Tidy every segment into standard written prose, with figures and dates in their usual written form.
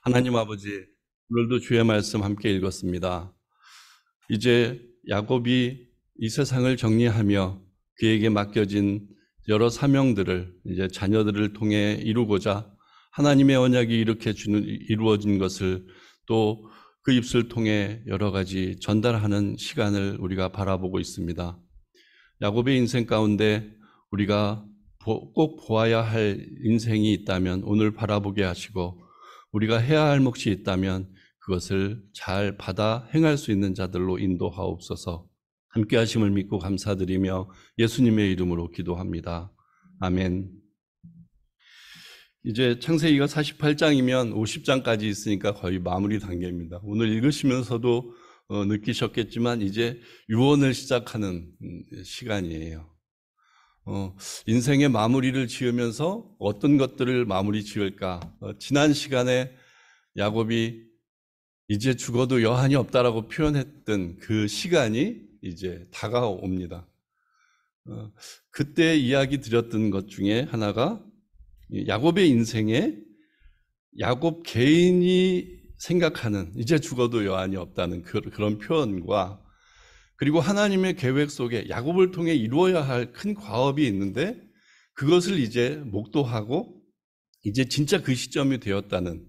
하나님 아버지, 오늘도 주의 말씀 함께 읽었습니다. 이제 야곱이 이 세상을 정리하며 그에게 맡겨진 여러 사명들을 이제 자녀들을 통해 이루고자 하나님의 언약이 이루어진 것을 또 그 입술 통해 여러 가지 전달하는 시간을 우리가 바라보고 있습니다. 야곱의 인생 가운데 우리가 꼭 보아야 할 인생이 있다면 오늘 바라보게 하시고, 우리가 해야 할 몫이 있다면 그것을 잘 받아 행할 수 있는 자들로 인도하옵소서. 함께 하심을 믿고 감사드리며 예수님의 이름으로 기도합니다. 아멘. 이제 창세기가 48장이면 50장까지 있으니까 거의 마무리 단계입니다. 오늘 읽으시면서도 느끼셨겠지만 이제 유언을 시작하는 시간이에요. 인생의 마무리를 지으면서 어떤 것들을 마무리 지을까? 지난 시간에 야곱이 이제 죽어도 여한이 없다라고 표현했던 그 시간이 이제 다가옵니다. 그때 이야기 드렸던 것 중에 하나가 야곱의 인생에 야곱 개인이 생각하는 이제 죽어도 여한이 없다는 그런 표현과, 그리고 하나님의 계획 속에 야곱을 통해 이루어야 할 큰 과업이 있는데 그것을 이제 목도하고 이제 진짜 그 시점이 되었다는,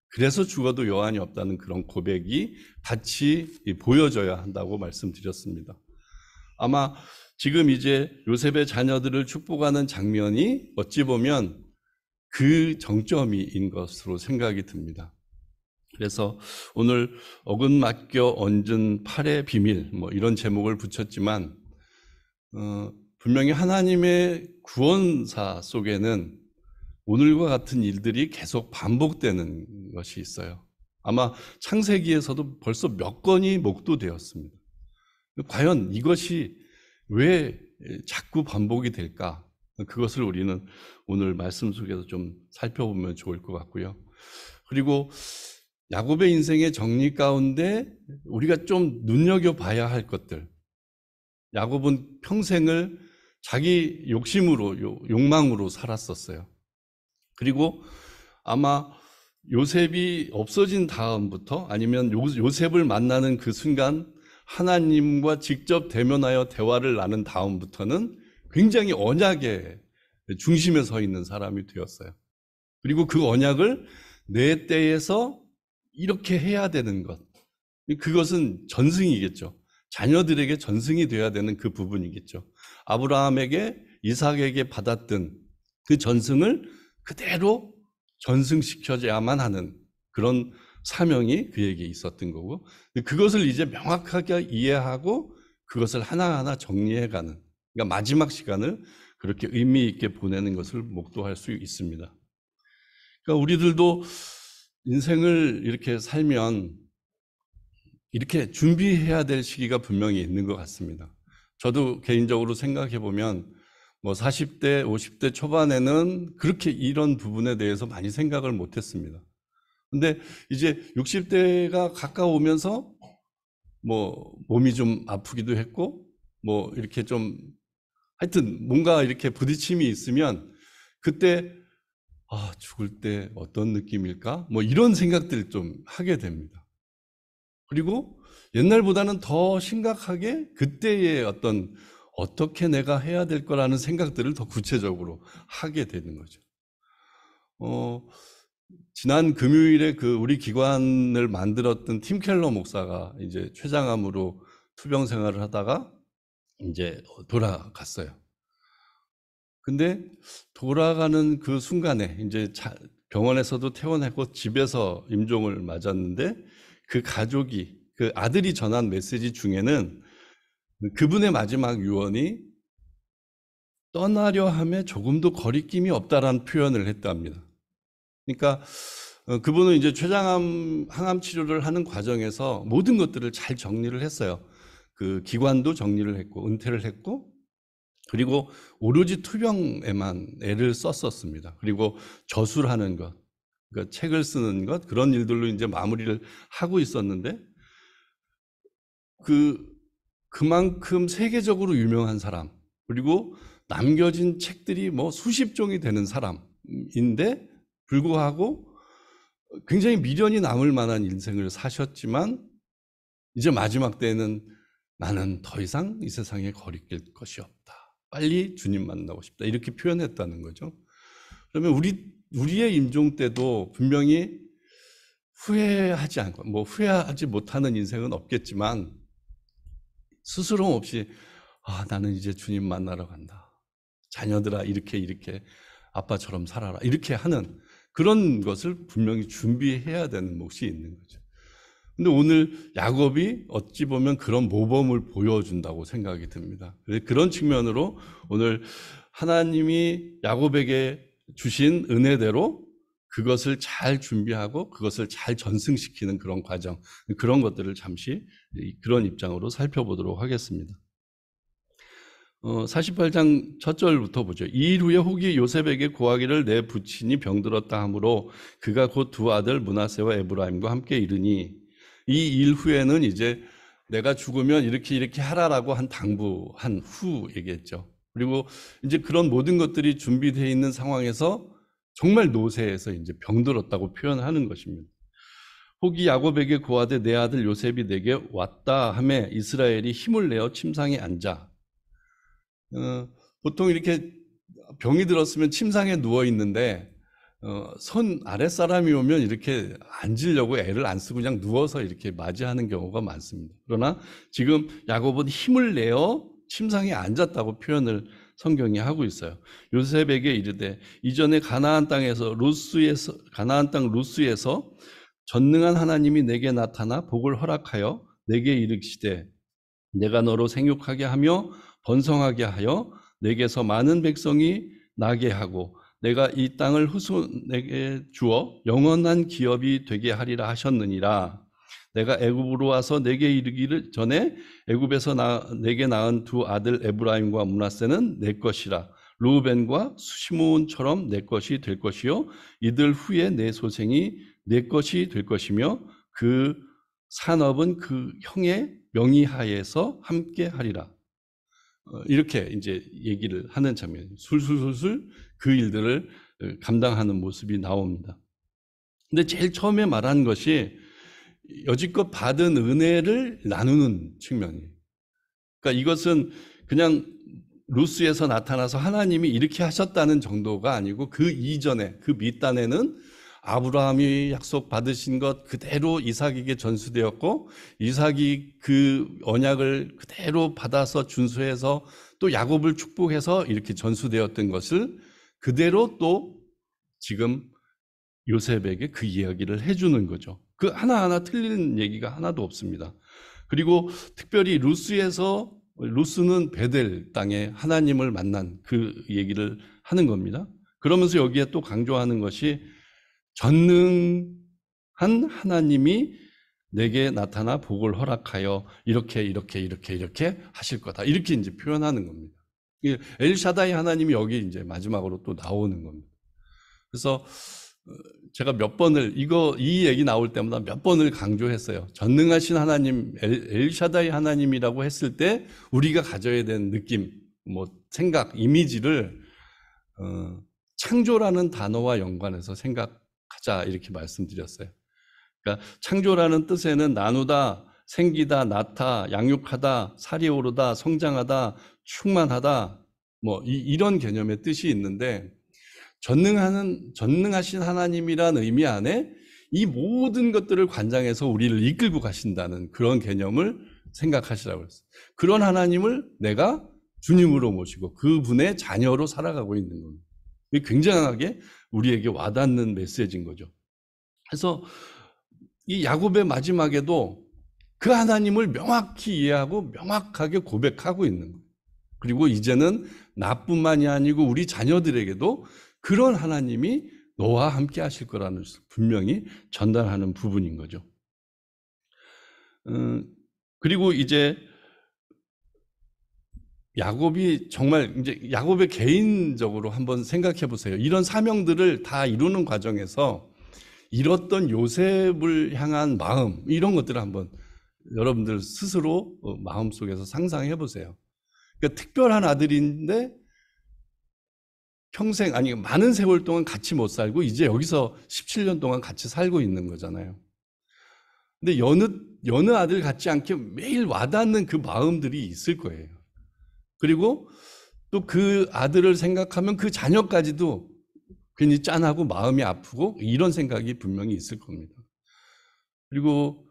그래서 죽어도 여한이 없다는 그런 고백이 같이 보여져야 한다고 말씀드렸습니다. 아마 지금 이제 요셉의 자녀들을 축복하는 장면이 어찌 보면 그 정점인 것으로 생각이 듭니다. 그래서 오늘 어긋맞겨 얹은 팔의 비밀 이런 제목을 붙였지만 분명히 하나님의 구원사 속에는 오늘과 같은 일들이 계속 반복되는 것이 있어요. 아마 창세기에서도 벌써 몇 건이 목도되었습니다. 과연 이것이 왜 자꾸 반복이 될까? 그것을 우리는 오늘 말씀 속에서 좀 살펴보면 좋을 것 같고요. 그리고 야곱의 인생의 정리 가운데 우리가 좀 눈여겨봐야 할 것들. 야곱은 평생을 자기 욕망으로 살았었어요. 그리고 아마 요셉이 없어진 다음부터, 아니면 요셉을 만나는 그 순간 하나님과 직접 대면하여 대화를 나눈 다음부터는 굉장히 언약의 중심에 서 있는 사람이 되었어요. 그리고 그 언약을 내 때에서 이렇게 해야 되는 것, 그것은 전승이겠죠. 자녀들에게 전승이 되어야 되는 그 부분이겠죠. 아브라함에게, 이삭에게 받았던 그 전승을 그대로 전승시켜야만 하는 그런 사명이 그에게 있었던 거고, 그것을 이제 명확하게 이해하고 그것을 하나하나 정리해가는, 그러니까 마지막 시간을 그렇게 의미 있게 보내는 것을 목도할 수 있습니다. 그러니까 우리들도 인생을 이렇게 살면 이렇게 준비해야 될 시기가 분명히 있는 것 같습니다. 저도 개인적으로 생각해 보면 40대, 50대 초반에는 그렇게 이런 부분에 대해서 많이 생각을 못 했습니다. 근데 이제 60대가 가까우면서 몸이 좀 아프기도 했고, 이렇게 좀 하여튼 뭔가 이렇게 부딪힘이 있으면 그때 죽을 때 어떤 느낌일까? 이런 생각들 좀 하게 됩니다. 그리고 옛날보다는 더 심각하게 그때의 어떻게 내가 해야 될 거라는 생각들을 더 구체적으로 하게 되는 거죠. 지난 금요일에 우리 기관을 만들었던 팀 켈러 목사가 이제 췌장암으로 투병 생활을 하다가 이제 돌아갔어요. 근데 돌아가는 그 순간에 이제 병원에서도 퇴원했고 집에서 임종을 맞았는데, 그 가족이, 그 아들이 전한 메시지 중에는 그분의 마지막 유언이 떠나려 함에 조금도 거리낌이 없다라는 표현을 했답니다. 그러니까 그분은 이제 췌장암 항암 치료를 하는 과정에서 모든 것들을 잘 정리를 했어요. 그 기관도 정리를 했고 은퇴를 했고, 그리고 오로지 투병에만 애를 썼었습니다. 그리고 저술하는 것, 그러니까 책을 쓰는 것, 그런 일들로 이제 마무리를 하고 있었는데, 그만큼 세계적으로 유명한 사람, 그리고 남겨진 책들이 수십 종이 되는 사람인데 불구하고 굉장히 미련이 남을 만한 인생을 사셨지만 이제 마지막 때에는 나는 더 이상 이 세상에 거리낄 것이 없다. 빨리 주님 만나고 싶다. 이렇게 표현했다는 거죠. 그러면 우리의 임종 때도 분명히 후회하지 않고, 뭐 후회하지 못하는 인생은 없겠지만 스스럼 없이 나는 이제 주님 만나러 간다. 자녀들아 이렇게 아빠처럼 살아라. 이렇게 하는 그런 것을 분명히 준비해야 되는 몫이 있는 거죠. 근데 오늘 야곱이 어찌 보면 그런 모범을 보여준다고 생각이 듭니다. 그런 측면으로 오늘 하나님이 야곱에게 주신 은혜대로 그것을 잘 준비하고 그것을 잘 전승시키는 그런 과정, 그런 것들을 잠시 그런 입장으로 살펴보도록 하겠습니다. 48장 첫 절부터 보죠. 이 일 후에 혹이 요셉에게 고하기를 내 부친이 병들었다 하므로 그가 곧 두 아들 므낫세와 에브라임과 함께 이르니, 이 일 후에는 이제 내가 죽으면 이렇게 하라라고 당부한 후 얘기했죠. 그리고 이제 그런 모든 것들이 준비되어 있는 상황에서 정말 노쇠해서 이제 병들었다고 표현하는 것입니다. 혹이 야곱에게 고하되 내 아들 요셉이 내게 왔다 하매 이스라엘이 힘을 내어 침상에 앉아. 보통 이렇게 병이 들었으면 침상에 누워 있는데 손 아랫사람이 오면 이렇게 앉으려고 애를 안 쓰고 그냥 누워서 이렇게 맞이하는 경우가 많습니다. 그러나 지금 야곱은 힘을 내어 침상에 앉았다고 표현을 성경이 하고 있어요. 요셉에게 이르되 이전에 가나안 땅 루스에서 전능한 하나님이 내게 나타나 복을 허락하여 내게 이르시되 내가 너로 생육하게 하며 번성하게 하여 내게서 많은 백성이 나게 하고 내가 이 땅을 후손에게 주어 영원한 기업이 되게 하리라 하셨느니라. 내가 애굽으로 와서 내게 이르기를 전에 애굽에서 내게 낳은 두 아들 에브라임과 므낫세는 내 것이라. 르우벤과 시므온처럼 내 것이 될 것이요 이들 후에 내 소생이 내 것이 될 것이며 그 산업은 그 형의 명의하에서 함께 하리라. 이렇게 이제 얘기를 하는 장면, 술술술술 그 일들을 감당하는 모습이 나옵니다. 근데 제일 처음에 말한 것이 여지껏 받은 은혜를 나누는 측면이에요. 그러니까 이것은 그냥 루스에서 나타나서 하나님이 이렇게 하셨다는 정도가 아니고 그 이전에, 그 밑단에는 아브라함이 약속 받으신 것 그대로 이삭에게 전수되었고 이삭이 그 언약을 그대로 받아서 준수해서 또 야곱을 축복해서 이렇게 전수되었던 것을 그대로 또 지금 요셉에게 그 이야기를 해주는 거죠. 그 하나하나 틀리는 얘기가 하나도 없습니다. 그리고 특별히 루스는 베델 땅에 하나님을 만난 그 얘기를 하는 겁니다. 그러면서 여기에 또 강조하는 것이 전능한 하나님이 내게 나타나 복을 허락하여 이렇게 하실 거다. 이렇게 이제 표현하는 겁니다. 엘샤다이 하나님이 여기 이제 마지막으로 또 나오는 겁니다. 그래서 제가 몇 번을 이 얘기 나올 때마다 몇 번을 강조했어요. 전능하신 하나님, 엘샤다이 하나님이라고 했을 때 우리가 가져야 되는 느낌, 생각, 이미지를 창조라는 단어와 연관해서 생각하자 이렇게 말씀드렸어요. 그러니까 창조라는 뜻에는 나누다, 생기다, 낳다, 양육하다, 살이 오르다, 성장하다, 충만하다, 이런 개념의 뜻이 있는데 전능하신 하나님이란 의미 안에 이 모든 것들을 관장해서 우리를 이끌고 가신다는 그런 개념을 생각하시라고 했어요. 그런 하나님을 내가 주님으로 모시고 그분의 자녀로 살아가고 있는 겁니다. 이게 굉장하게 우리에게 와닿는 메시지인 거죠. 그래서 이 야곱의 마지막에도 그 하나님을 명확히 이해하고 명확하게 고백하고 있는 거예요. 그리고 이제는 나뿐만이 아니고 우리 자녀들에게도 그런 하나님이 너와 함께 하실 거라는 분명히 전달하는 부분인 거죠. 그리고 이제 야곱이 정말 이제 야곱의 개인적으로 한번 생각해 보세요. 이런 사명들을 다 이루는 과정에서 잃었던 요셉을 향한 마음, 이런 것들을 한번 여러분들 스스로 마음속에서 상상해 보세요. 그러니까 특별한 아들인데 평생, 아니, 많은 세월 동안 같이 못 살고, 이제 여기서 17년 동안 같이 살고 있는 거잖아요. 근데 여느 아들 같지 않게 매일 와닿는 그 마음들이 있을 거예요. 그리고 또 그 아들을 생각하면 그 자녀까지도 괜히 짠하고 마음이 아프고 이런 생각이 분명히 있을 겁니다. 그리고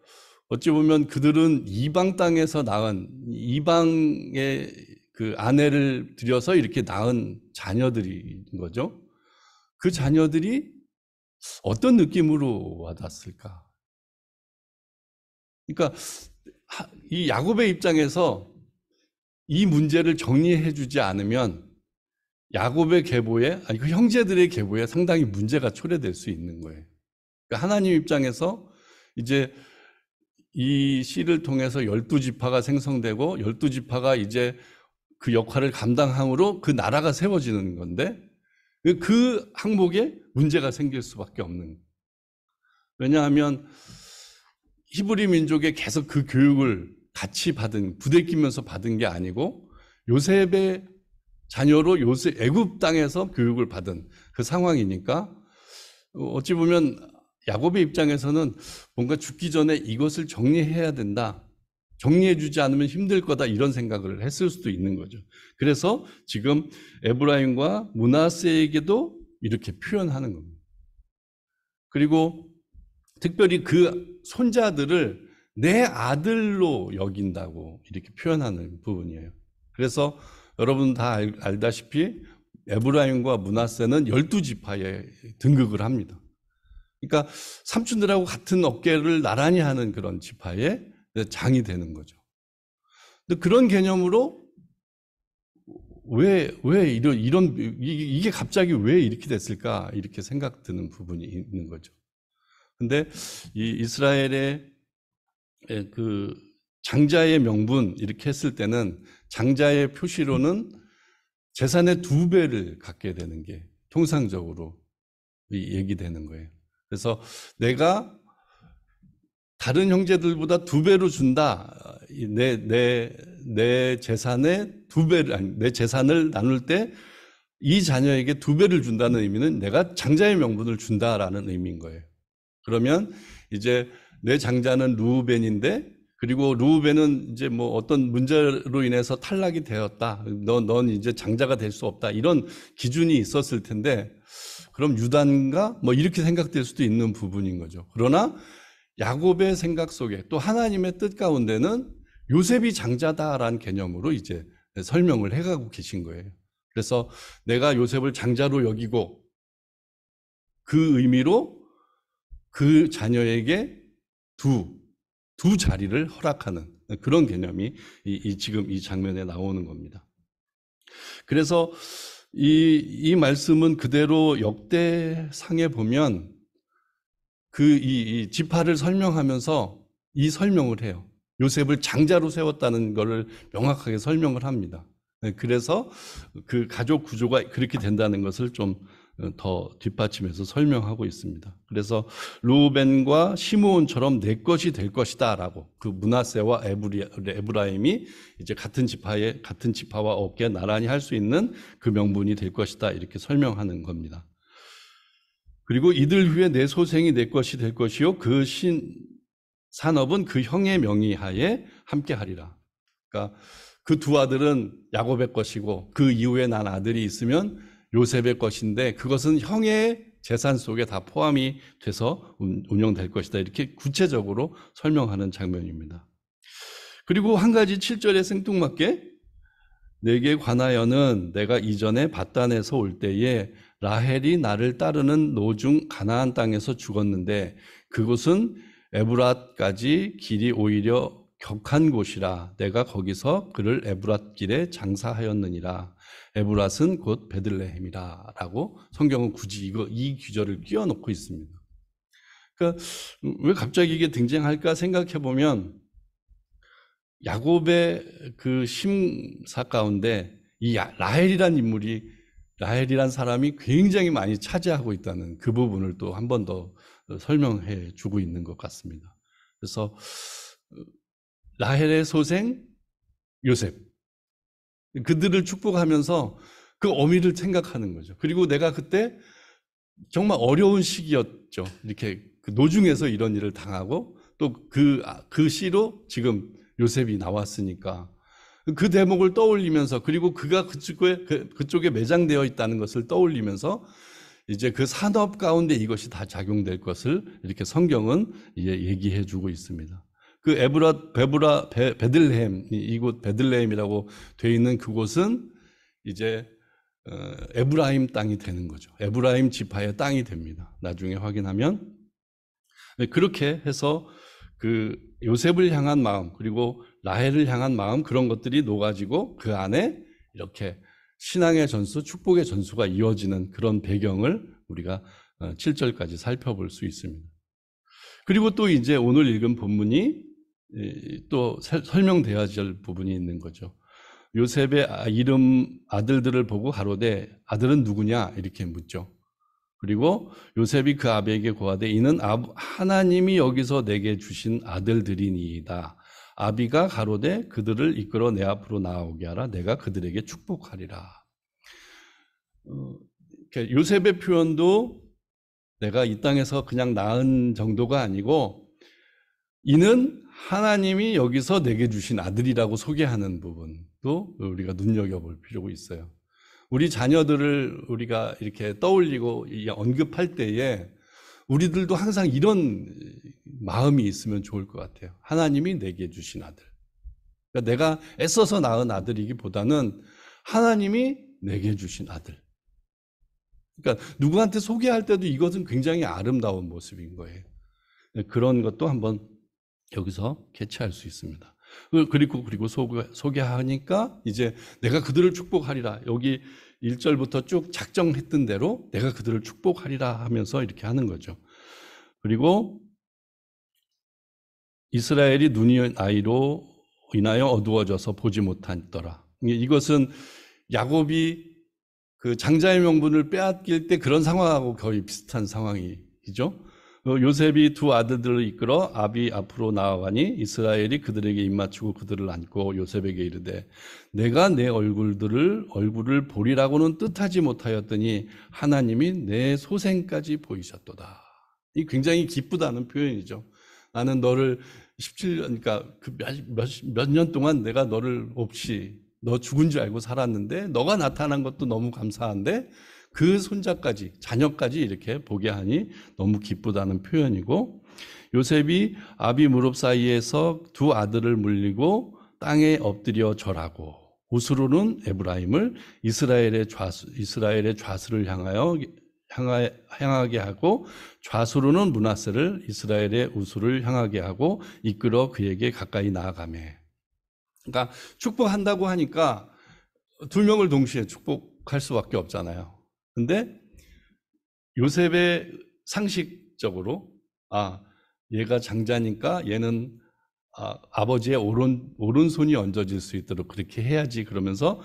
어찌 보면 그들은 이방 땅에서 낳은, 이방의 그 아내를 들여서 이렇게 낳은 자녀들인 거죠. 그 자녀들이 어떤 느낌으로 와닿았을까? 그러니까 이 야곱의 입장에서 이 문제를 정리해 주지 않으면 야곱의 계보에, 아니 그 형제들의 계보에 상당히 문제가 초래될 수 있는 거예요. 그러니까 하나님 입장에서 이제 이 씨를 통해서 12지파가 생성되고 12지파가 이제 그 역할을 감당함으로 그 나라가 세워지는 건데 그 항목에 문제가 생길 수밖에 없는 거예요. 왜냐하면 히브리 민족에 계속 그 교육을 같이 받은, 부대끼면서 받은 게 아니고 요셉의 자녀로 애굽 땅에서 교육을 받은 그 상황이니까 어찌 보면 야곱의 입장에서는 뭔가 죽기 전에 이것을 정리해야 된다. 정리해주지 않으면 힘들 거다 이런 생각을 했을 수도 있는 거죠. 그래서 지금 에브라임과 므낫세에게도 이렇게 표현하는 겁니다. 그리고 특별히 그 손자들을 내 아들로 여긴다고 이렇게 표현하는 부분이에요. 그래서 여러분 다 알다시피 에브라임과 므낫세는 12지파에 등극을 합니다. 그러니까 삼촌들하고 같은 어깨를 나란히 하는 그런 지파의 장이 되는 거죠. 근데 그런 개념으로 왜 이게 갑자기 왜 이렇게 됐을까 이렇게 생각 드는 부분이 있는 거죠. 근데 이 이스라엘의 그 장자의 명분 이렇게 했을 때는 장자의 표시로는 재산의 2배를 갖게 되는 게 통상적으로 얘기되는 거예요. 그래서 내가 다른 형제들보다 2배로 준다. 내 재산의 2배를, 아니, 내 재산을 나눌 때 이 자녀에게 2배를 준다는 의미는 내가 장자의 명분을 준다라는 의미인 거예요. 그러면 이제 내 장자는 르우벤인데, 그리고 르우벤은 이제 뭐 어떤 문제로 인해서 탈락이 되었다. 넌 이제 장자가 될 수 없다. 이런 기준이 있었을 텐데, 그럼 유다인가? 뭐 이렇게 생각될 수도 있는 부분인 거죠. 그러나 야곱의 생각 속에 또 하나님의 뜻 가운데는 요셉이 장자다라는 개념으로 이제 설명을 해가고 계신 거예요. 그래서 내가 요셉을 장자로 여기고 그 의미로 그 자녀에게 두 자리를 허락하는 그런 개념이 지금 이 장면에 나오는 겁니다. 그래서 이 말씀은 그대로 역대상에 보면 이 지파를 설명하면서 이 설명을 해요. 요셉을 장자로 세웠다는 것을 명확하게 설명을 합니다. 그래서 그 가족 구조가 그렇게 된다는 것을 좀 더 뒷받침해서 설명하고 있습니다. 그래서 르우벤과 시므온처럼 내 것이 될 것이다라고 그 므낫세와 에브라임이 이제 같은 지파와 어깨 나란히 할 수 있는 그 명분이 될 것이다 이렇게 설명하는 겁니다. 그리고 이들 후에 내 소생이 내 것이 될 것이요 그 산업은 그 형의 명의하에 함께하리라. 그러니까 그 2 아들은 야곱의 것이고 그 이후에 난 아들이 있으면 요셉의 것인데 그것은 형의 재산 속에 다 포함이 돼서 운영될 것이다. 이렇게 구체적으로 설명하는 장면입니다. 그리고 한 가지 7절에 생뚱맞게 내게 관하여는 내가 이전에 밧단에서 올 때에 라헬이 나를 따르는 노중 가나안 땅에서 죽었는데 그곳은 에브랏까지 길이 오히려 격한 곳이라 내가 거기서 그를 에브랏 길에 장사하였느니라. 에브랏은 곧 베들레헴이라 라고 성경은 굳이 이 규절을 끼워놓고 있습니다. 그러니까 왜 갑자기 이게 등장할까 생각해 보면 야곱의 그 심사 가운데 이 라헬이란 사람이 굉장히 많이 차지하고 있다는 그 부분을 또 한 번 더 설명해 주고 있는 것 같습니다. 그래서 라헬의 소생 요셉, 그들을 축복하면서 그 어미를 생각하는 거죠. 그리고 내가 그때 정말 어려운 시기였죠. 이렇게 그 노중에서 이런 일을 당하고 또 그 시로 지금 요셉이 나왔으니까 그 대목을 떠올리면서 그리고 그가 그쪽에 매장되어 있다는 것을 떠올리면서 이제 그 산업 가운데 이것이 다 작용될 것을 이렇게 성경은 얘기해 주고 있습니다. 그 베들레헴, 이곳 베들레헴이라고 되어 있는 그곳은 이제 에브라임 땅이 되는 거죠. 에브라임 지파의 땅이 됩니다. 나중에 확인하면. 그렇게 해서 그 요셉을 향한 마음, 그리고 라헬을 향한 마음, 그런 것들이 녹아지고 그 안에 이렇게 신앙의 전수, 축복의 전수가 이어지는 그런 배경을 우리가 7절까지 살펴볼 수 있습니다. 그리고 또 이제 오늘 읽은 본문이 또 설명되어야 할 부분이 있는 거죠. 요셉의 이름 아들들을 보고 가로되 아들은 누구냐 이렇게 묻죠. 그리고 요셉이 그 아비에게 고하되 이는 하나님이 여기서 내게 주신 아들들이니이다. 아비가 가로되 그들을 이끌어 내 앞으로 나오게 하라. 내가 그들에게 축복하리라. 요셉의 표현도 내가 이 땅에서 그냥 낳은 정도가 아니고 이는 하나님이 여기서 내게 주신 아들이라고 소개하는 부분도 우리가 눈여겨볼 필요가 있어요. 우리 자녀들을 우리가 이렇게 떠올리고 언급할 때에 우리들도 항상 이런 마음이 있으면 좋을 것 같아요. 하나님이 내게 주신 아들. 그러니까 내가 애써서 낳은 아들이기보다는 하나님이 내게 주신 아들. 그러니까 누구한테 소개할 때도 이것은 굉장히 아름다운 모습인 거예요. 그런 것도 한번 여기서 캐치할 수 있습니다. 그리고 소개하니까 이제 내가 그들을 축복하리라. 여기 1절부터 쭉 작정했던 대로 내가 그들을 축복하리라 하면서 이렇게 하는 거죠. 그리고 이스라엘이 눈이 아이로 인하여 어두워져서 보지 못하더라. 이것은 야곱이 그 장자의 명분을 빼앗길 때 그런 상황하고 거의 비슷한 상황이죠. 요셉이 두 아들들을 이끌어 아비 앞으로 나아가니 이스라엘이 그들에게 입맞추고 그들을 안고 요셉에게 이르되 내가 내 얼굴을 보리라고는 뜻하지 못하였더니 하나님이 내 소생까지 보이셨도다. 이 굉장히 기쁘다는 표현이죠. 나는 너를 17년, 그러니까 몇 년 동안 내가 너를 없이 너 죽은 줄 알고 살았는데 너가 나타난 것도 너무 감사한데 그 손자까지, 자녀까지 이렇게 보게 하니 너무 기쁘다는 표현이고, 요셉이 아비 무릎 사이에서 두 아들을 물리고 땅에 엎드려 절하고 우스로는 에브라임을 이스라엘의 좌수를 향하게 하고 좌수로는 므낫세를 이스라엘의 우수를 향하게 하고 이끌어 그에게 가까이 나아가매. 그러니까 축복한다고 하니까 두 명을 동시에 축복할 수밖에 없잖아요. 근데 요셉의 상식적으로 얘가 장자니까 얘는 아버지의 오른손이 얹어질 수 있도록 그렇게 해야지, 그러면서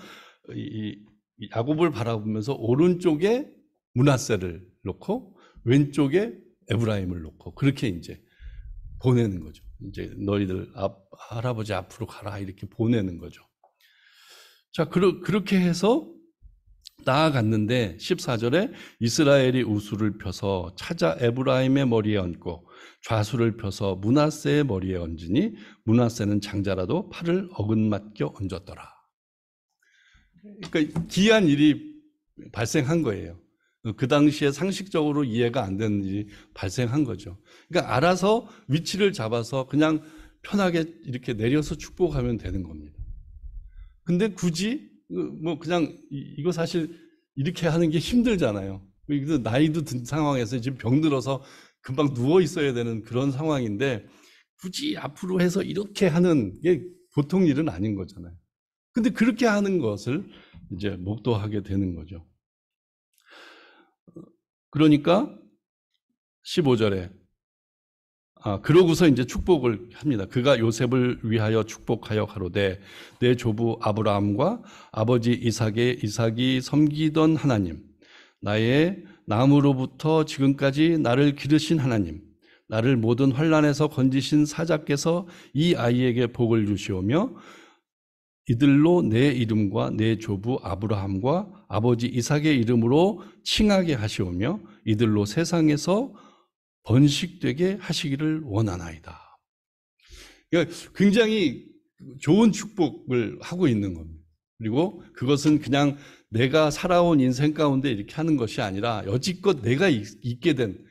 이 야곱을 바라보면서 오른쪽에 므낫세를 놓고 왼쪽에 에브라임을 놓고 그렇게 이제 보내는 거죠. 이제 너희들 할아버지 앞으로 가라 이렇게 보내는 거죠. 자, 그렇게 해서 나아갔는데 14절에 이스라엘이 우수를 펴서 찾아 에브라임의 머리에 얹고 좌수를 펴서 므낫세의 머리에 얹으니 므낫세는 장자라도 팔을 어긋맞겨 얹었더라. 그러니까 기이한 일이 발생한 거예요. 그 당시에 상식적으로 이해가 안 되는 일이 발생한 거죠. 그러니까 알아서 위치를 잡아서 그냥 편하게 이렇게 내려서 축복하면 되는 겁니다. 근데 굳이 그냥 이거 사실 이렇게 하는 게 힘들잖아요. 나이도 든 상황에서 지금 병들어서 금방 누워 있어야 되는 그런 상황인데 굳이 앞으로 해서 이렇게 하는 게 보통 일은 아닌 거잖아요. 근데 그렇게 하는 것을 이제 목도하게 되는 거죠. 그러니까 15절에 그러고서 이제 축복을 합니다. 그가 요셉을 위하여 축복하여 가로되 내 조부 아브라함과 아버지 이삭이 섬기던 하나님, 나의 남으로부터 지금까지 나를 기르신 하나님, 나를 모든 환난에서 건지신 사자께서 이 아이에게 복을 주시오며 이들로 내 이름과 내 조부 아브라함과 아버지 이삭의 이름으로 칭하게 하시오며 이들로 세상에서 번식되게 하시기를 원하나이다. 그러니까 굉장히 좋은 축복을 하고 있는 겁니다. 그리고 그것은 그냥 내가 살아온 인생 가운데 이렇게 하는 것이 아니라 여지껏 내가 있게 된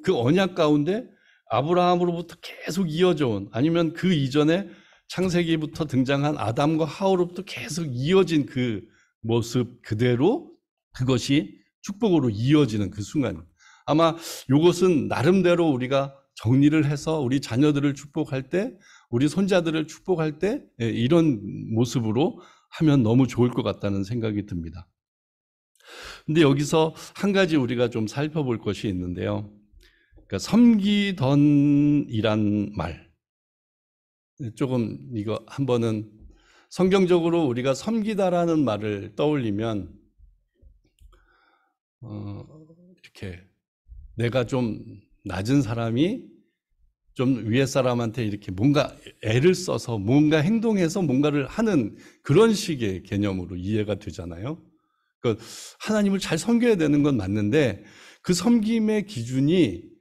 그 언약 가운데 아브라함으로부터 계속 이어져 온, 아니면 그 이전에 창세기부터 등장한 아담과 하와로부터 계속 이어진 그 모습 그대로 그것이 축복으로 이어지는 그 순간, 아마 이것은 나름대로 우리가 정리를 해서 우리 자녀들을 축복할 때, 우리 손자들을 축복할 때 이런 모습으로 하면 너무 좋을 것 같다는 생각이 듭니다. 근데 여기서 한 가지 우리가 좀 살펴볼 것이 있는데요. 그러니까 섬기던이란 말, 조금 이거 한번은 성경적으로 우리가 섬기다라는 말을 떠올리면 이렇게 내가 좀 낮은 사람이 좀 위에 사람한테 이렇게 뭔가 애를 써서 뭔가 행동해서 뭔가를 하는 그런 식의 개념으로 이해가 되잖아요. 그러니까 하나님을 잘 섬겨야 되는 건 맞는데 그 섬김의 기준이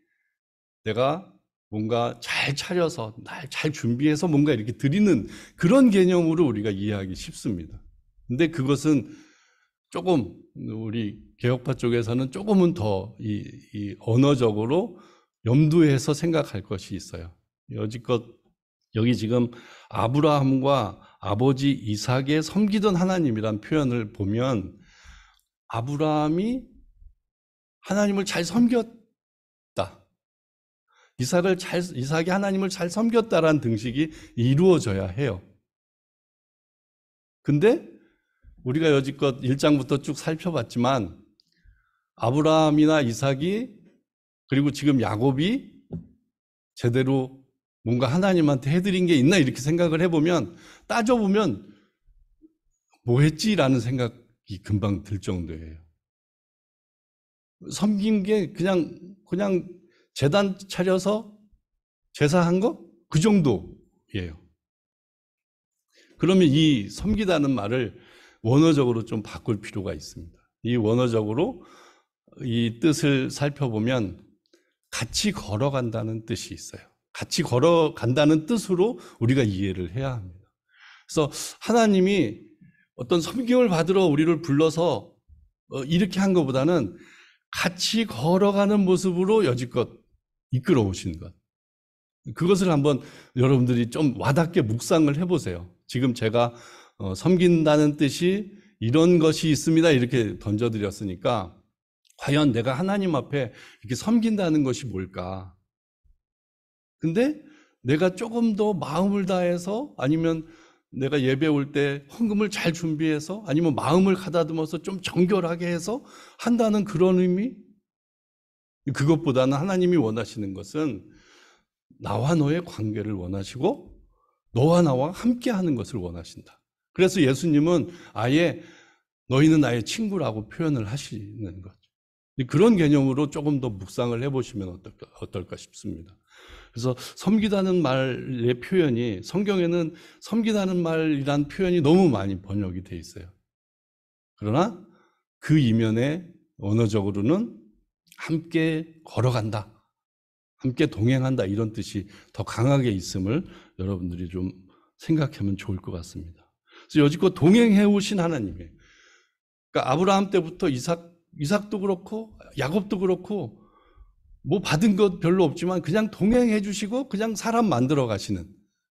내가 뭔가 잘 차려서 날 잘 준비해서 뭔가 이렇게 드리는 그런 개념으로 우리가 이해하기 쉽습니다. 근데 그것은 조금 우리 개혁파 쪽에서는 조금은 더 이 언어적으로 염두해서 생각할 것이 있어요. 여지껏 여기 지금 아브라함과 아버지 이삭의 섬기던 하나님이란 표현을 보면 아브라함이 하나님을 잘 섬겼다, 이삭이 하나님을 잘 섬겼다라는 등식이 이루어져야 해요. 근데 우리가 여지껏 1장부터 쭉 살펴봤지만 아브라함이나 이삭이 그리고 지금 야곱이 제대로 뭔가 하나님한테 해드린 게 있나 이렇게 생각을 해보면, 따져보면 뭐 했지라는 생각이 금방 들 정도예요. 섬긴 게 그냥 제단 차려서 제사한 거? 그 정도예요. 그러면 이 섬기다는 말을 원어적으로 좀 바꿀 필요가 있습니다. 이 원어적으로 이 뜻을 살펴보면 같이 걸어간다는 뜻이 있어요. 같이 걸어간다는 뜻으로 우리가 이해를 해야 합니다. 그래서 하나님이 어떤 섬김을 받으러 우리를 불러서 이렇게 한 것보다는 같이 걸어가는 모습으로 여지껏 이끌어 오신 것, 그것을 한번 여러분들이 좀 와닿게 묵상을 해보세요. 지금 제가 섬긴다는 뜻이 이런 것이 있습니다 이렇게 던져드렸으니까 과연 내가 하나님 앞에 이렇게 섬긴다는 것이 뭘까? 근데 내가 조금 더 마음을 다해서, 아니면 내가 예배 올 때 헌금을 잘 준비해서, 아니면 마음을 가다듬어서 좀 정결하게 해서 한다는 그런 의미? 그것보다는 하나님이 원하시는 것은 나와 너의 관계를 원하시고 너와 나와 함께 하는 것을 원하신다. 그래서 예수님은 아예 너희는 나의 친구라고 표현을 하시는 거죠. 그런 개념으로 조금 더 묵상을 해보시면 어떨까 싶습니다. 그래서 섬기다는 말의 표현이, 성경에는 섬기다는 말이란 표현이 너무 많이 번역이 돼 있어요. 그러나 그 이면에 언어적으로는 함께 걸어간다, 함께 동행한다, 이런 뜻이 더 강하게 있음을 여러분들이 좀 생각하면 좋을 것 같습니다. 그래서 여지껏 동행해 오신 하나님이에요. 그러니까 아브라함 때부터 이삭도 그렇고 야곱도 그렇고 뭐 받은 것 별로 없지만 그냥 동행해 주시고 그냥 사람 만들어 가시는,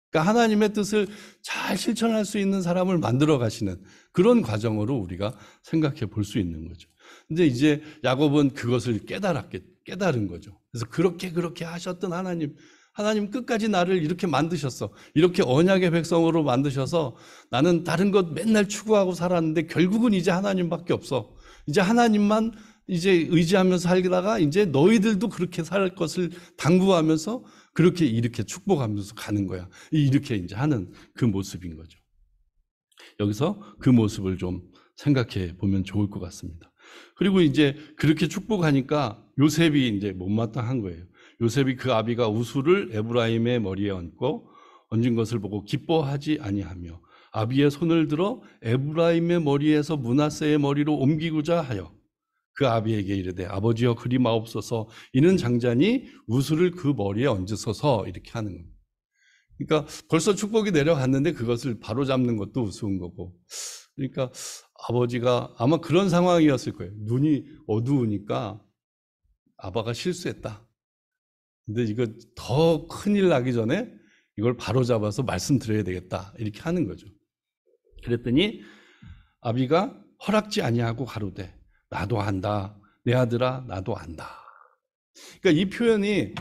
그러니까 하나님의 뜻을 잘 실천할 수 있는 사람을 만들어 가시는 그런 과정으로 우리가 생각해 볼 수 있는 거죠. 근데 이제 야곱은 그것을 깨달은 거죠. 그래서 그렇게 하셨던 하나님 끝까지 나를 이렇게 만드셨어. 이렇게 언약의 백성으로 만드셔서 나는 다른 것 맨날 추구하고 살았는데 결국은 이제 하나님밖에 없어. 이제 하나님만 이제 의지하면서 살다가 이제 너희들도 그렇게 살 것을 당부하면서 이렇게 축복하면서 가는 거야. 이렇게 이제 하는 그 모습인 거죠. 여기서 그 모습을 좀 생각해 보면 좋을 것 같습니다. 그리고 이제 그렇게 축복하니까 요셉이 이제 못마땅한 거예요. 요셉이 그 아비가 우수를 에브라임의 머리에 얹고 얹은 것을 보고 기뻐하지 아니하며 아비의 손을 들어 에브라임의 머리에서 므낫세의 머리로 옮기고자 하여 그 아비에게 이르되 아버지여 그리 마옵소서 이는 장자니 우슬을 그 머리에 얹으소서 이렇게 하는 겁니다. 그러니까 벌써 축복이 내려갔는데 그것을 바로잡는 것도 우스운 거고, 그러니까 아버지가 아마 그런 상황이었을 거예요. 눈이 어두우니까 아빠가 실수했다. 근데 이거 더 큰일 나기 전에 이걸 바로잡아서 말씀드려야 되겠다 이렇게 하는 거죠. 그랬더니 아비가 허락지 아니하고 가로되 나도 안다 내 아들아 나도 안다. 그러니까 이 표현이,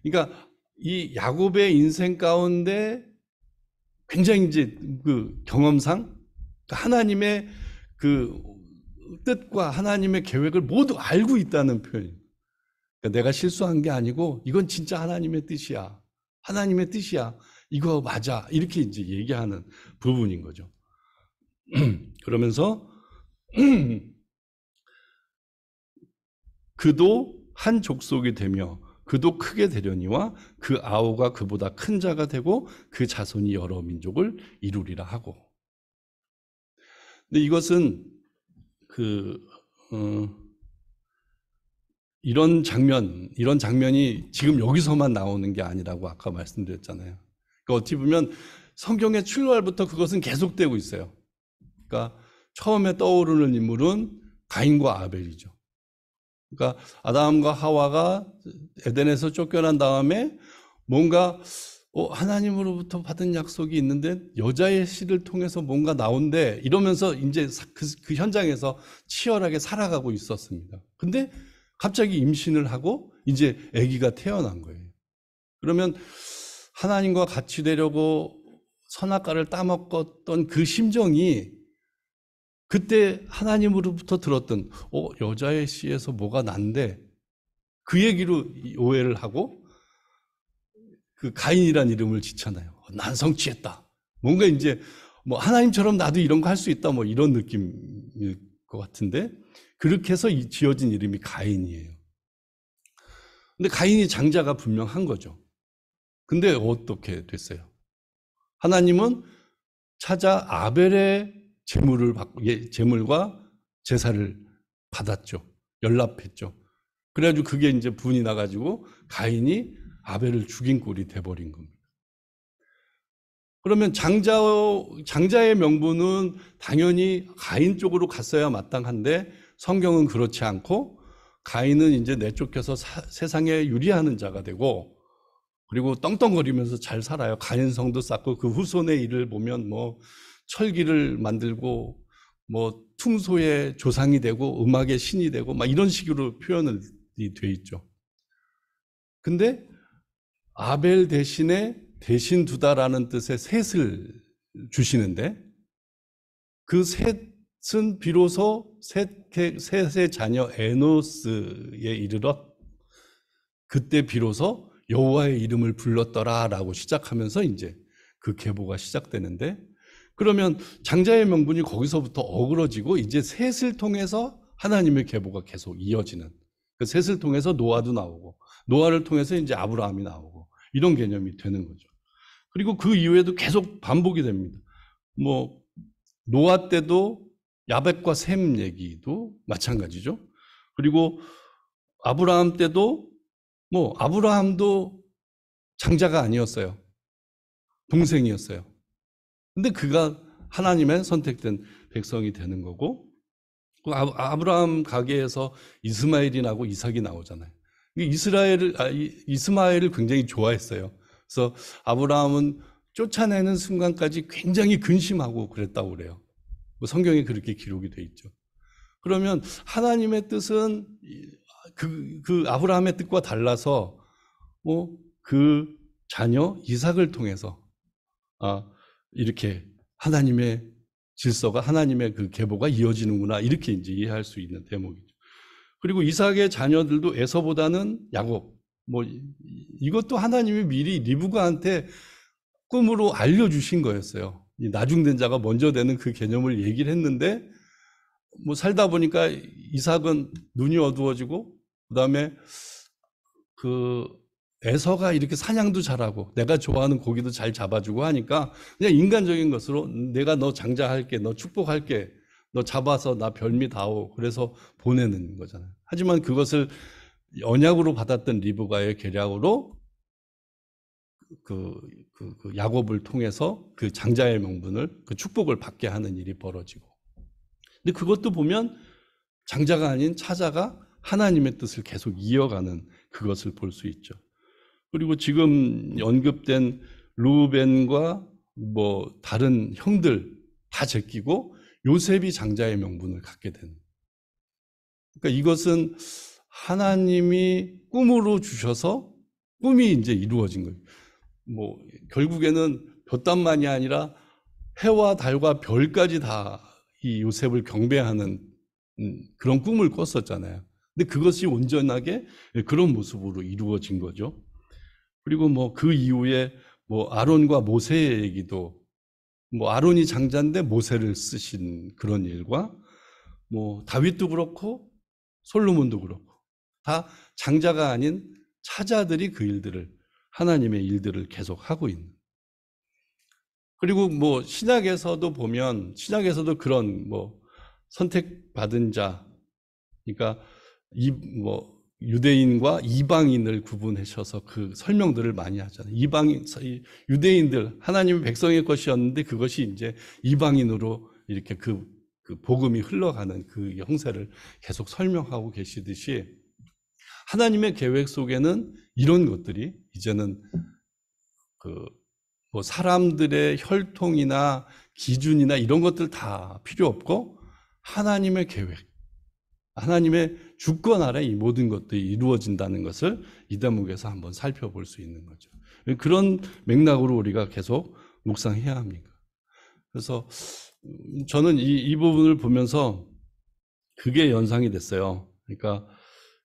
그러니까 이 야곱의 인생 가운데 굉장히 이제 그 경험상 하나님의 그 뜻과 하나님의 계획을 모두 알고 있다는 표현이에요. 그러니까 내가 실수한 게 아니고 이건 진짜 하나님의 뜻이야. 하나님의 뜻이야. 이거 맞아. 이렇게 이제 얘기하는 부분인 거죠. 그러면서 그도 한 족속이 되며 그도 크게 되려니와 그 아우가 그보다 큰 자가 되고 그 자손이 여러 민족을 이루리라 하고. 근데 이것은 이런 장면이 지금 여기서만 나오는 게 아니라고 아까 말씀드렸잖아요. 그러니까 어떻게 보면 성경의 출발부터 그것은 계속되고 있어요. 그러니까 처음에 떠오르는 인물은 가인과 아벨이죠. 그러니까 아담과 하와가 에덴에서 쫓겨난 다음에 뭔가 하나님으로부터 받은 약속이 있는데 여자의 씨를 통해서 뭔가 나온대 이러면서 이제 그 현장에서 치열하게 살아가고 있었습니다. 근데 갑자기 임신을 하고 이제 아기가 태어난 거예요. 그러면 하나님과 같이 되려고 선악과를 따먹었던 그 심정이 그때 하나님으로부터 들었던 여자의 씨에서 뭐가 난데 그 얘기로 오해를 하고 그 가인이란 이름을 짓잖아요. 난 성취했다. 뭔가 이제 뭐 하나님처럼 나도 이런 거 할 수 있다 뭐 이런 느낌일 것 같은데 그렇게 해서 지어진 이름이 가인이에요. 근데 가인이 장자가 분명한 거죠. 근데 어떻게 됐어요? 하나님은 찾아 아벨의 재물과 제사를 받았죠. 연락했죠. 그래가지고 그게 이제 분이 나가지고 가인이 아벨을 죽인 꼴이 돼버린 겁니다. 그러면 장자의 명분은 당연히 가인 쪽으로 갔어야 마땅한데 성경은 그렇지 않고 가인은 이제 내쫓겨서 세상에 유리하는 자가 되고 그리고 떵떵거리면서 잘 살아요. 가인성도 쌓고 그 후손의 일을 보면 뭐 철기를 만들고 뭐 퉁소의 조상이 되고 음악의 신이 되고 막 이런 식으로 표현이 돼 있죠. 근데 아벨 대신에 대신 두다라는 뜻의 셋을 주시는데 그 셋은 비로소 셋의 자녀 에노스에 이르러 그때 비로소 여호와의 이름을 불렀더라라고 시작하면서 이제 그 계보가 시작되는데 그러면 장자의 명분이 거기서부터 어그러지고 이제 셋을 통해서 하나님의 계보가 계속 이어지는 그 셋을 통해서 노아도 나오고 노아를 통해서 이제 아브라함이 나오고 이런 개념이 되는 거죠. 그리고 그 이후에도 계속 반복이 됩니다. 뭐 노아 때도 야벳과 셈 얘기도 마찬가지죠. 그리고 아브라함 때도 뭐 아브라함도 장자가 아니었어요. 동생이었어요. 근데 그가 하나님의 선택된 백성이 되는 거고 아브라함 가게에서 이스마엘이 나고 이삭이 나오잖아요. 이스마엘을 굉장히 좋아했어요. 그래서 아브라함은 쫓아내는 순간까지 굉장히 근심하고 그랬다고 그래요. 성경에 그렇게 기록이 돼 있죠. 그러면 하나님의 뜻은 그 아브라함의 뜻과 달라서 그 자녀 이삭을 통해서 이렇게 하나님의 질서가 하나님의 그 계보가 이어지는구나 이렇게 이제 이해할 수 있는 대목이죠. 그리고 이삭의 자녀들도 에서보다는 야곱. 뭐 이것도 하나님이 미리 리브가한테 꿈으로 알려주신 거였어요. 이 나중된 자가 먼저 되는 그 개념을 얘기를 했는데 뭐 살다 보니까 이삭은 눈이 어두워지고 그다음에 그 에서가 이렇게 사냥도 잘하고 내가 좋아하는 고기도 잘 잡아주고 하니까 그냥 인간적인 것으로 내가 너 장자할게, 너 축복할게, 너 잡아서 나 별미 다오. 그래서 보내는 거잖아요. 하지만 그것을 언약으로 받았던 리브가의 계략으로 그 야곱을 통해서 그 장자의 명분을, 그 축복을 받게 하는 일이 벌어지고. 근데 그것도 보면 장자가 아닌 차자가 하나님의 뜻을 계속 이어가는 그것을 볼 수 있죠. 그리고 지금 언급된 루벤과 뭐 다른 형들 다 제끼고 요셉이 장자의 명분을 갖게 되는. 그러니까 이것은 하나님이 꿈으로 주셔서 꿈이 이제 이루어진 거예요. 뭐 결국에는 볕단만이 아니라 해와 달과 별까지 다 이 요셉을 경배하는 그런 꿈을 꿨었잖아요. 근데 그것이 온전하게 그런 모습으로 이루어진 거죠. 그리고 뭐 그 이후에 뭐 아론과 모세의 얘기도, 뭐 아론이 장자인데 모세를 쓰신 그런 일과, 뭐 다윗도 그렇고 솔로몬도 그렇고 다 장자가 아닌 차자들이 그 일들을, 하나님의 일들을 계속 하고 있는. 그리고 뭐 신약에서도 보면, 신약에서도 그런 뭐 선택받은 자, 그러니까 이 뭐 유대인과 이방인을 구분하셔서 그 설명들을 많이 하잖아요. 이방인, 유대인들 하나님의 백성의 것이었는데 그것이 이제 이방인으로 이렇게 그 복음이 흘러가는 그 형세를 계속 설명하고 계시듯이, 하나님의 계획 속에는 이런 것들이 이제는 뭐 사람들의 혈통이나 기준이나 이런 것들 다 필요 없고 하나님의 계획, 하나님의 주권 아래 이 모든 것들이 이루어진다는 것을 이 대목에서 한번 살펴볼 수 있는 거죠. 그런 맥락으로 우리가 계속 묵상해야 합니다. 그래서 저는 이 부분을 보면서 그게 연상이 됐어요. 그러니까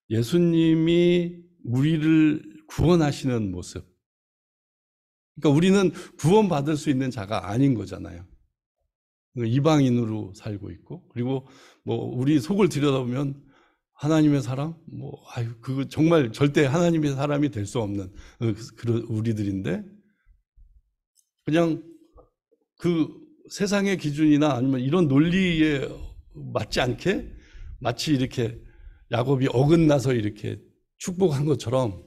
예수님이 우리를 구원하시는 모습. 그러니까 우리는 구원받을 수 있는 자가 아닌 거잖아요. 이방인으로 살고 있고, 그리고 뭐 우리 속을 들여다보면 하나님의 사람, 뭐 그거 정말 절대 하나님의 사람이 될 수 없는 그런 우리들인데, 그냥 그 세상의 기준이나 아니면 이런 논리에 맞지 않게 마치 이렇게 야곱이 어긋나서 이렇게 축복한 것처럼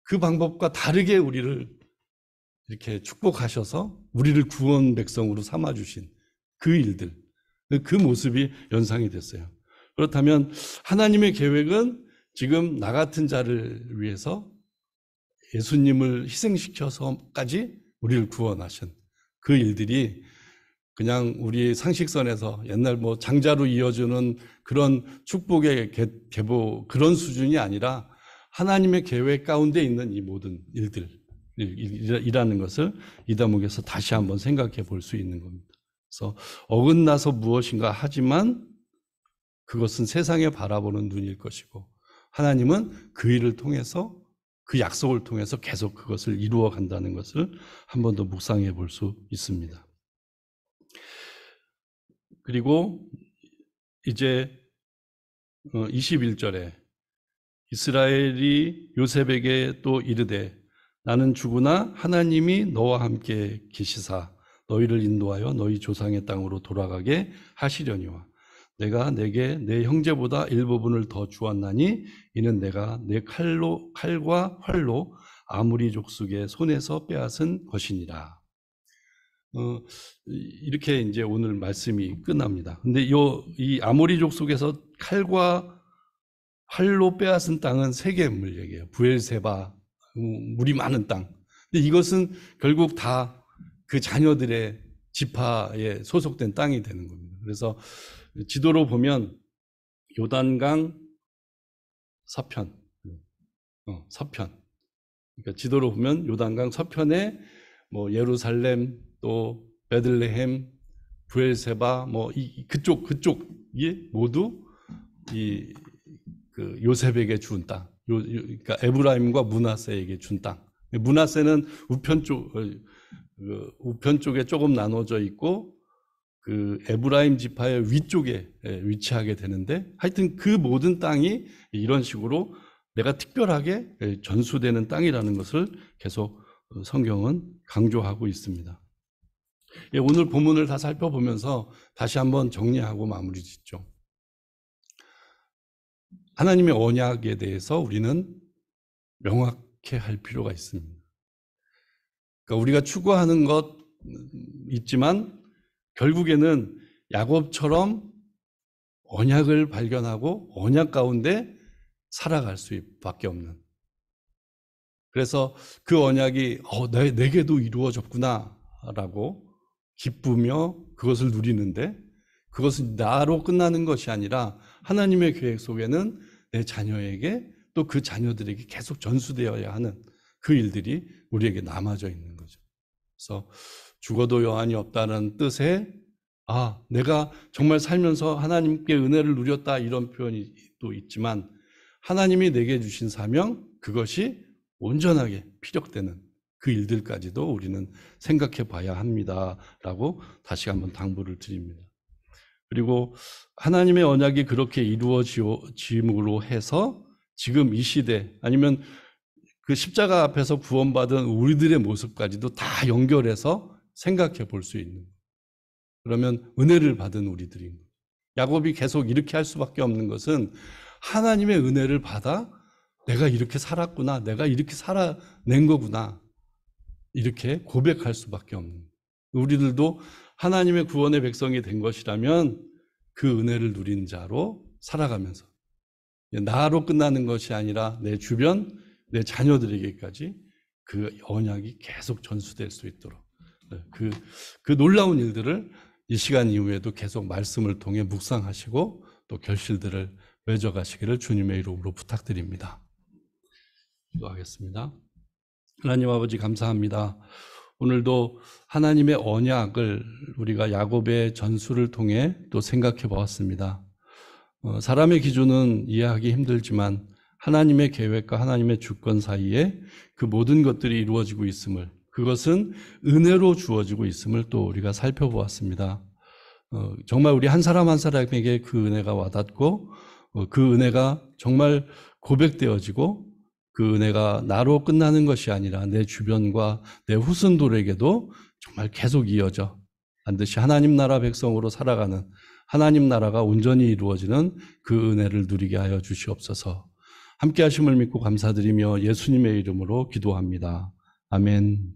그 방법과 다르게 우리를 이렇게 축복하셔서 우리를 구원 백성으로 삼아주신 그 일들, 그 모습이 연상이 됐어요. 그렇다면 하나님의 계획은 지금 나 같은 자를 위해서 예수님을 희생시켜서까지 우리를 구원하신 그 일들이 그냥 우리 상식선에서 옛날 뭐 장자로 이어주는 그런 축복의 계보 그런 수준이 아니라 하나님의 계획 가운데 있는 이 모든 일들이라는 것을 이 대목에서 다시 한번 생각해 볼 수 있는 겁니다. 그래서 어긋나서 무엇인가 하지만 그것은 세상에 바라보는 눈일 것이고, 하나님은 그 일을 통해서, 그 약속을 통해서 계속 그것을 이루어 간다는 것을 한 번 더 묵상해 볼 수 있습니다. 그리고 이제 21절에 이스라엘이 요셉에게 또 이르되 나는 죽으나 하나님이 너와 함께 계시사 너희를 인도하여 너희 조상의 땅으로 돌아가게 하시려니와 내가 내게 내 형제보다 일부분을 더 주었나니 이는 내가 내 칼과 활로 아무리 족속의 손에서 빼앗은 것이니라. 이렇게 이제 오늘 말씀이 끝납니다. 근데 이 아모리 족속에서 칼과 활로 빼앗은 땅은 세겜을 얘기해요. 부엘세바, 물이 많은 땅. 근데 이것은 결국 다 그 자녀들의 지파에 소속된 땅이 되는 겁니다. 그래서 지도로 보면 요단강 서편, 서편. 그러니까 지도로 보면 요단강 서편에 뭐 예루살렘, 또 베들레헴, 부엘세바, 뭐 그쪽이 모두 그 요셉에게 준 땅. 그러니까 에브라임과 므낫세에게 준 땅. 므낫세는 우편 쪽에 조금 나눠져 있고 그 에브라임 지파의 위쪽에 위치하게 되는데, 하여튼 그 모든 땅이 이런 식으로 내가 특별하게 전수되는 땅이라는 것을 계속 성경은 강조하고 있습니다. 오늘 본문을 다 살펴보면서 다시 한번 정리하고 마무리 짓죠. 하나님의 언약에 대해서 우리는 명확히 할 필요가 있습니다. 그러니까 우리가 추구하는 것 있지만 결국에는 야곱처럼 언약을 발견하고 언약 가운데 살아갈 수밖에 없는. 그래서 그 언약이 내게도 이루어졌구나라고 기쁘며 그것을 누리는데 그것은 나로 끝나는 것이 아니라 하나님의 계획 속에는 내 자녀에게 또 그 자녀들에게 계속 전수되어야 하는 그 일들이 우리에게 남아져 있는 거죠. 그래서 죽어도 여한이 없다는 뜻에 내가 정말 살면서 하나님께 은혜를 누렸다 이런 표현이 또 있지만 하나님이 내게 주신 사명 그것이 온전하게 피력되는 그 일들까지도 우리는 생각해 봐야 합니다라고 다시 한번 당부를 드립니다. 그리고 하나님의 언약이 그렇게 이루어짐으로 해서 지금 이 시대 아니면 그 십자가 앞에서 구원받은 우리들의 모습까지도 다 연결해서 생각해 볼 수 있는, 그러면 은혜를 받은 우리들인 거예요. 야곱이 계속 이렇게 할 수밖에 없는 것은 하나님의 은혜를 받아 내가 이렇게 살았구나, 내가 이렇게 살아낸 거구나, 이렇게 고백할 수밖에 없는 거예요. 우리들도 하나님의 구원의 백성이 된 것이라면 그 은혜를 누린 자로 살아가면서 나로 끝나는 것이 아니라 내 주변, 내 자녀들에게까지 그 언약이 계속 전수될 수 있도록 그 놀라운 일들을 이 시간 이후에도 계속 말씀을 통해 묵상하시고 또 결실들을 맺어가시기를 주님의 이름으로 부탁드립니다. 기도하겠습니다. 하나님 아버지 감사합니다. 오늘도 하나님의 언약을 우리가 야곱의 전수를 통해 또 생각해 보았습니다. 사람의 기준은 이해하기 힘들지만 하나님의 계획과 하나님의 주권 사이에 그 모든 것들이 이루어지고 있음을, 그것은 은혜로 주어지고 있음을 또 우리가 살펴보았습니다. 정말 우리 한 사람 한 사람에게 그 은혜가 와닿고 그 은혜가 정말 고백되어지고 그 은혜가 나로 끝나는 것이 아니라 내 주변과 내 후손들에게도 정말 계속 이어져 반드시 하나님 나라 백성으로 살아가는, 하나님 나라가 온전히 이루어지는 그 은혜를 누리게 하여 주시옵소서. 함께 하심을 믿고 감사드리며 예수님의 이름으로 기도합니다. 아멘.